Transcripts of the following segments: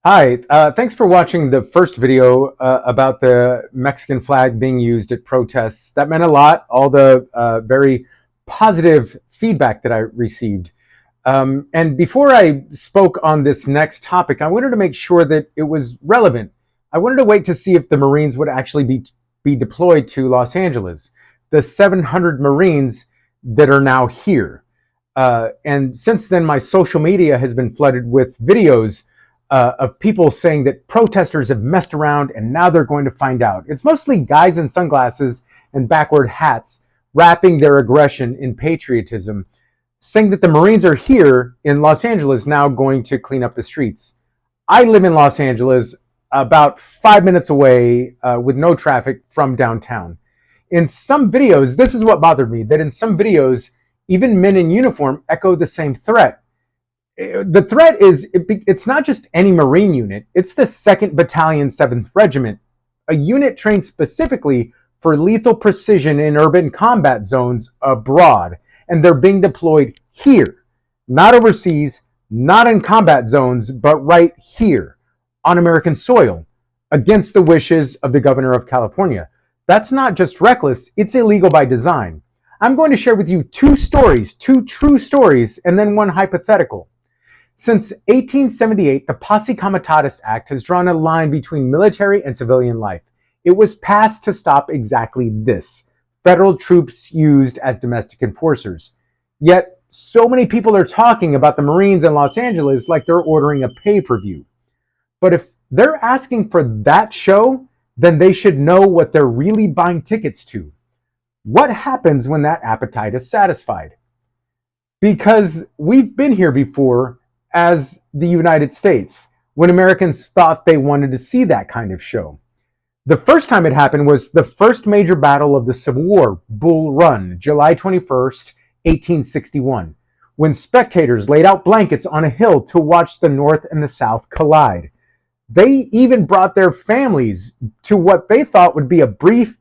Hi, thanks for watching the first video about the Mexican flag being used at protests. That meant a lot, all the very positive feedback that I received. And before I spoke on this next topic, I wanted to make sure that it was relevant. I wanted to wait to see if the Marines would actually be deployed to Los Angeles, the 700 Marines that are now here. And since then, my social media has been flooded with videos of people saying that protesters have messed around and now they're going to find out. It's mostly guys in sunglasses and backward hats wrapping their aggression in patriotism, saying that the Marines are here in Los Angeles now going to clean up the streets. I live in Los Angeles, about 5 minutes away with no traffic from downtown. In some videos, this is what bothered me, that in some videos, even men in uniform echo the same threat. The threat is, it's not just any Marine unit, it's the 2nd Battalion, 7th Regiment, a unit trained specifically for lethal precision in urban combat zones abroad. And they're being deployed here, not overseas, not in combat zones, but right here on American soil, against the wishes of the governor of California. That's not just reckless, it's illegal by design. I'm going to share with you two stories, two true stories, and then one hypothetical. Since 1878, the Posse Comitatus Act has drawn a line between military and civilian life. It was passed to stop exactly this: federal troops used as domestic enforcers. Yet, so many people are talking about the Marines in Los Angeles like they're ordering a pay-per-view. But if they're asking for that show, then they should know what they're really buying tickets to. What happens when that appetite is satisfied? Because we've been here before as the United States, when Americans thought they wanted to see that kind of show. The first time it happened was the first major battle of the Civil War, Bull Run, July 21st, 1861, when spectators laid out blankets on a hill to watch the North and the South collide. They even brought their families to what they thought would be a brief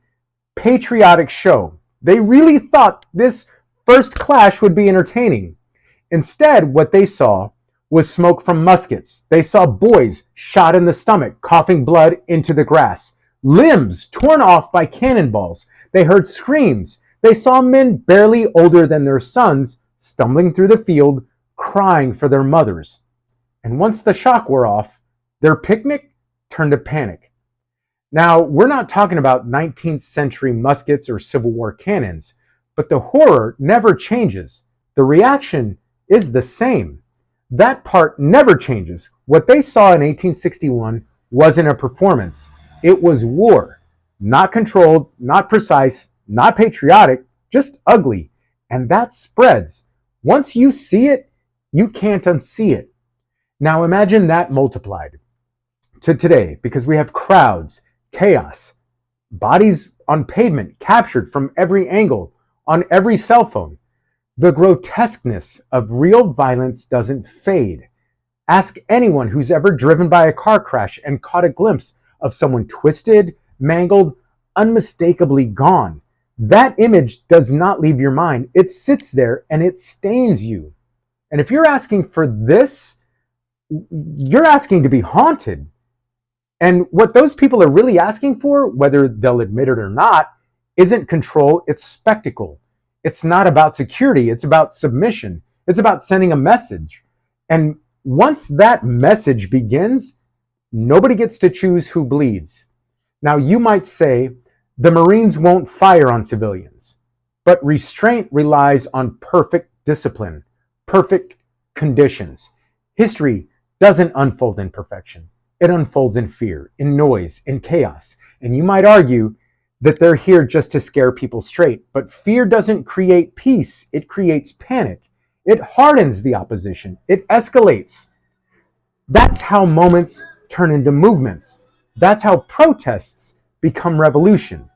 patriotic show. They really thought this first clash would be entertaining. Instead, what they saw was smoke from muskets. They saw boys shot in the stomach, coughing blood into the grass, limbs torn off by cannonballs. They heard screams. They saw men barely older than their sons stumbling through the field, crying for their mothers. And once the shock wore off, their picnic turned to panic. Now, we're not talking about 19th century muskets or Civil War cannons, but the horror never changes. The reaction is the same. That part never changes. What they saw in 1861 wasn't a performance. It was war. Not controlled, not precise, not patriotic, just ugly. And that spreads. Once you see it, you can't unsee it. Now imagine that multiplied to today, because we have crowds, chaos, bodies on pavement captured from every angle, on every cell phone. The grotesqueness of real violence doesn't fade. Ask anyone who's ever driven by a car crash and caught a glimpse of someone twisted, mangled, unmistakably gone. That image does not leave your mind. It sits there and it stains you. And if you're asking for this, you're asking to be haunted. And what those people are really asking for, whether they'll admit it or not, isn't control, it's spectacle. It's not about security, it's about submission. It's about sending a message. And once that message begins, nobody gets to choose who bleeds. Now, you might say, the Marines won't fire on civilians, but restraint relies on perfect discipline, perfect conditions. History doesn't unfold in perfection. It unfolds in fear, in noise, in chaos. And you might argue that they're here just to scare people straight. But fear doesn't create peace, it creates panic. It hardens the opposition, it escalates. That's how moments turn into movements. That's how protests become revolution.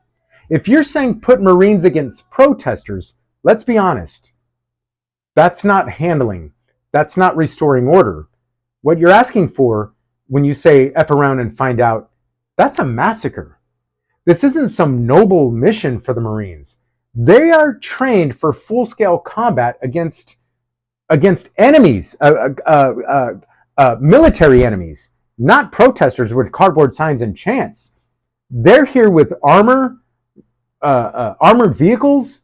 If you're saying put Marines against protesters, let's be honest. That's not handling. That's not restoring order. What you're asking for when you say F around and find out, that's a massacre. This isn't some noble mission for the Marines. They are trained for full-scale combat against enemies, military enemies. not protesters with cardboard signs and chants. They're here with armored vehicles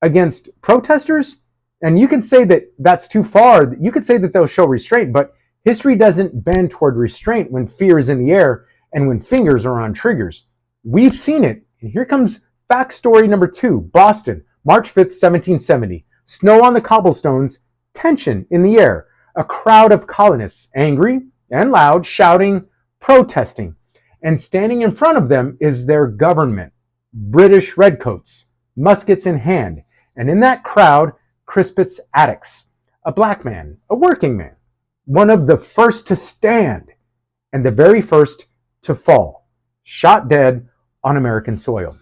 against protesters. And you can say that that's too far. You could say that they'll show restraint, but history doesn't bend toward restraint when fear is in the air and when fingers are on triggers. We've seen it. And here comes fact story number 2, Boston, March 5th, 1770. Snow on the cobblestones, tension in the air. A crowd of colonists, angry and loud, shouting, protesting. And standing in front of them is their government, British redcoats, muskets in hand. And in that crowd, Crispus Attucks, a black man, a working man, one of the first to stand and the very first to fall, shot dead on American soil.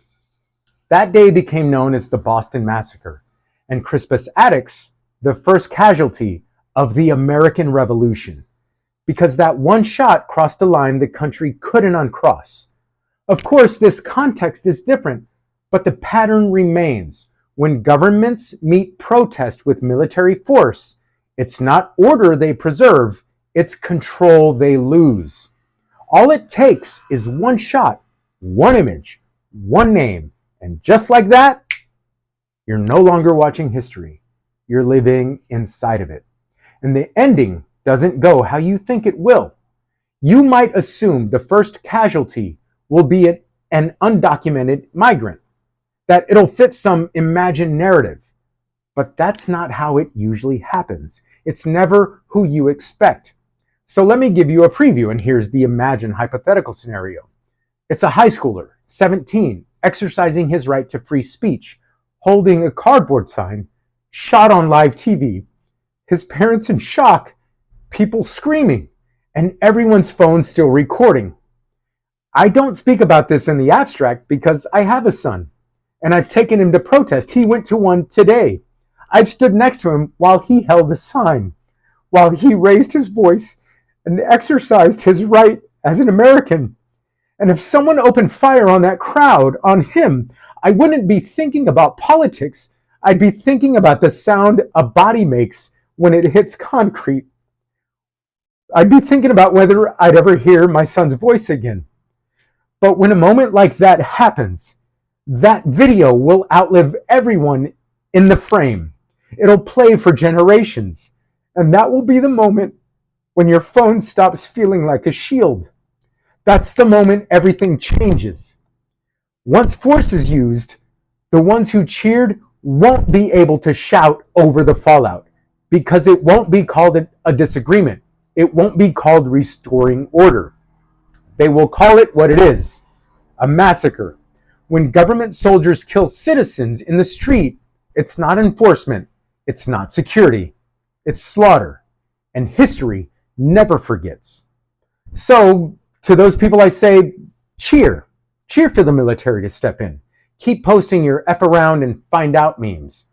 That day became known as the Boston Massacre, and Crispus Attucks, the first casualty of the American Revolution, because that one shot crossed a line the country couldn't uncross. Of course, this context is different, but the pattern remains. When governments meet protest with military force, it's not order they preserve, it's control they lose. All it takes is one shot, one image, one name, and just like that, you're no longer watching history. You're living inside of it. And the ending doesn't go how you think it will. You might assume the first casualty will be an undocumented migrant, that it'll fit some imagined narrative. But that's not how it usually happens. It's never who you expect. So let me give you a preview, and here's the imagined hypothetical scenario. It's a high schooler, 17, exercising his right to free speech, holding a cardboard sign, shot on live TV, his parents in shock, people screaming, and everyone's phone still recording. I don't speak about this in the abstract because I have a son, and I've taken him to protest. He went to one today. I've stood next to him while he held a sign, while he raised his voice and exercised his right as an American. And if someone opened fire on that crowd, on him, I wouldn't be thinking about politics. I'd be thinking about the sound a body makes when it hits concrete. I'd be thinking about whether I'd ever hear my son's voice again. But when a moment like that happens, that video will outlive everyone in the frame. It'll play for generations. And that will be the moment when your phone stops feeling like a shield. That's the moment everything changes. Once force is used, the ones who cheered won't be able to shout over the fallout because it won't be called a disagreement. It won't be called restoring order. They will call it what it is, a massacre. When government soldiers kill citizens in the street, it's not enforcement, it's not security, it's slaughter. And history never forgets. So, to those people I say, cheer. Cheer for the military to step in. Keep posting your F around and find out memes.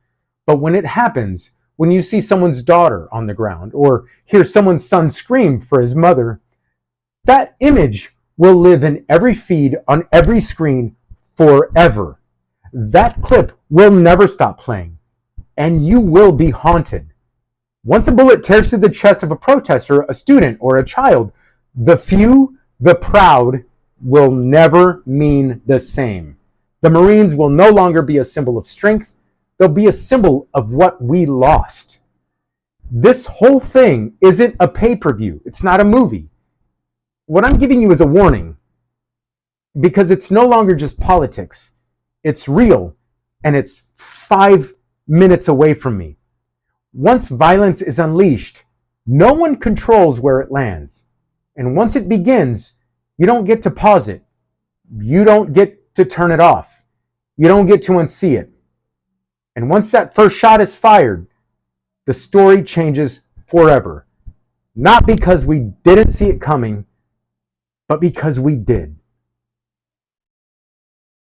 But when it happens, when you see someone's daughter on the ground or hear someone's son scream for his mother, that image will live in every feed on every screen forever. That clip will never stop playing, and you will be haunted. Once a bullet tears through the chest of a protester, a student, or a child, the few, the proud, will never mean the same. The Marines will no longer be a symbol of strength. They'll be a symbol of what we lost. This whole thing isn't a pay-per-view. It's not a movie. What I'm giving you is a warning, because it's no longer just politics. It's real, and it's 5 minutes away from me. Once violence is unleashed, no one controls where it lands. And once it begins, you don't get to pause it. You don't get to turn it off. You don't get to unsee it. And once that first shot is fired, the story changes forever. Not because we didn't see it coming, but because we did.